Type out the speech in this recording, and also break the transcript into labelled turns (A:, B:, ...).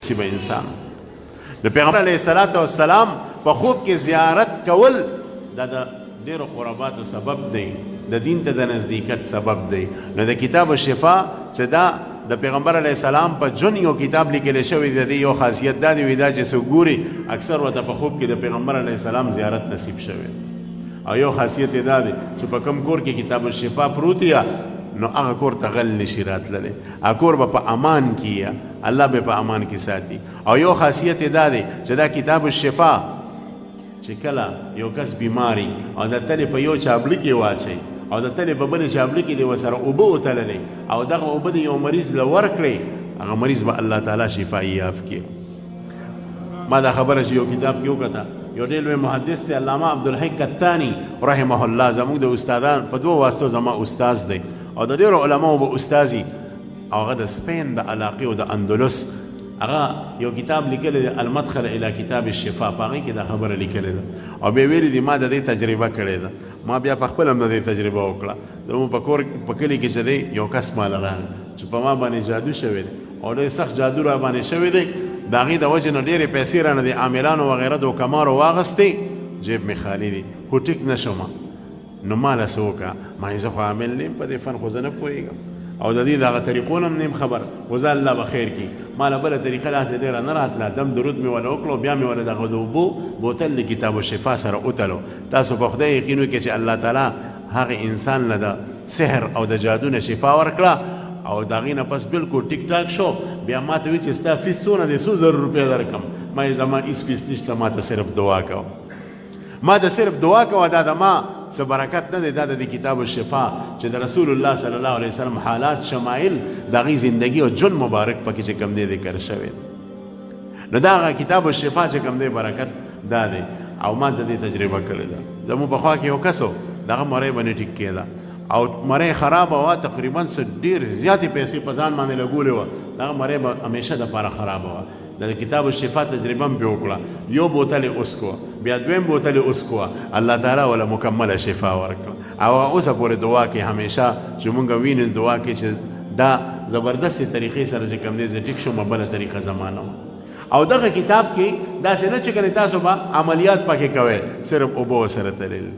A: نصیب انسان د پیغمبر علیه الصلاة والسلام په خوب کې زیارت کول دا د ډېرو قرباتو سبب دی، د دین ته د نزدېکت سبب دی. نو د کتاب الشفا چې دا د پیغمبر علیه السلام په ژوند یو کتاب لیکلی شوی د دې یو خاصیت دا دی وي دا چې څوک ګوري اکثر ورته په خوب کې د پیغمبر علیه السلام زیارت نصیب شوی. او یو خاصیت یې دا دی چې په کوم کور کې کتاب الشفا پروت یا نو هغه کور ته غل نشي راتللی، هغه کور به په امان کې یا الله به په امان کې ساتي. او یو خاصیت یې دا دی چې دا کتاب الشفا چې کله یو کس بیماری او د تلې په یو چابلي کې واچوي او د تلې په بلې چابلي کې د ورسره اوبه وتللی او دغه اوبه د یو مریض له ورکړئ، هغه مریض به الله تعالی شفایي یاف کړي. ما دا خبره چې یو کتاب کې وکته، یو ډېر لوی محدث دی علامه عبدالحی کتانی رحمه الله، زموږ د استادان په دوه واسطو زما استاذ دی او د ډېرو علماو به استازي، او هغه د سپین د علاقې او د اندلس هغه یو کتاب لیکلی دی المدخل الی کتاب الشفا، په هغې کې دا خبره لیکلې ده او بیا ویلي دي ما د دې تجربه کړې ده. ما بیا په خپل هم د دې تجربه وکړه. زموږ په کور په کلي کې چې دی یو کس ماله راغی چې په ما باندې جادو شوی دی او ډېر سخت جادو را باندې شوی دی، د هغې د وجې نه ډېرې پیسې رانه د عاملانو وغیره د حکمارو واغستې، جیب مې خالي دی خو ټیک نه شوم. نو ما له څه وکړه، ما زه خو عامل نیم په دې فن خو زه نه پوهېږم او د دې دغه طریقو نه هم نیم خبر، خو زه الله به خیر کړي. ما له بله طریقه داسې ډېره نه راتله، دم درود مې وله وکړو، بیا مې وله دغه د اوبو بوتل د کتاب الشفا سره وتلو. تاسو په خدای یقین وکړئ چې الله تعالی هغه انسان له د سحر او د جادو نه شفا ورکړه او د هغې نه پس بلکل ټیک ټاک شو. بیا ما ته وایي چې ستا فیس څونه دی، څو زره روپۍ درکړم؟ ما یې زما هېڅ فیس نشته، ما ته صرف دعا کوه، ما ته صرف دعا کوه، دا د ما څه برکت نه دی، دا د کتاب الشفا چې د رسول الله صلی الله علیه وسلم حالات شمایل د هغې زندګي او ژوند مبارک پکې چې کوم دی ذکر شوی. نو دا هغه کتاب الشفا چې کوم دی برکت دا دی او ما د دې تجربه کړې ده. زموږ په خوا کې یو کس و، دغه مرۍ به نه ټیک کېده او مرۍ خرابه وه، تقریبا څه ډېر زیاتې پیسې په ځان باندې لګولې وه، دغه مرۍ به همیشه دپاره خرابه وه. د کتاب الشفا تجربه هم پرې وکړه، یو بوتل یې اوسکوه، بیا دویم بوتل یې اوسکوه، الله تعالی وله مکمله شفا ورکړه. او اوسه پورې دعا کې همیشه چې مونږ وینو دعا کې چې دا زبردستې طریقې سره چې کوم دی زه ټیک شوم، بله طریقه زمانه وه. او دغه کتاب کې داسې نه چې کنې تاسو به عملیات پکې کوئ، صرف اوبه ورسره تلل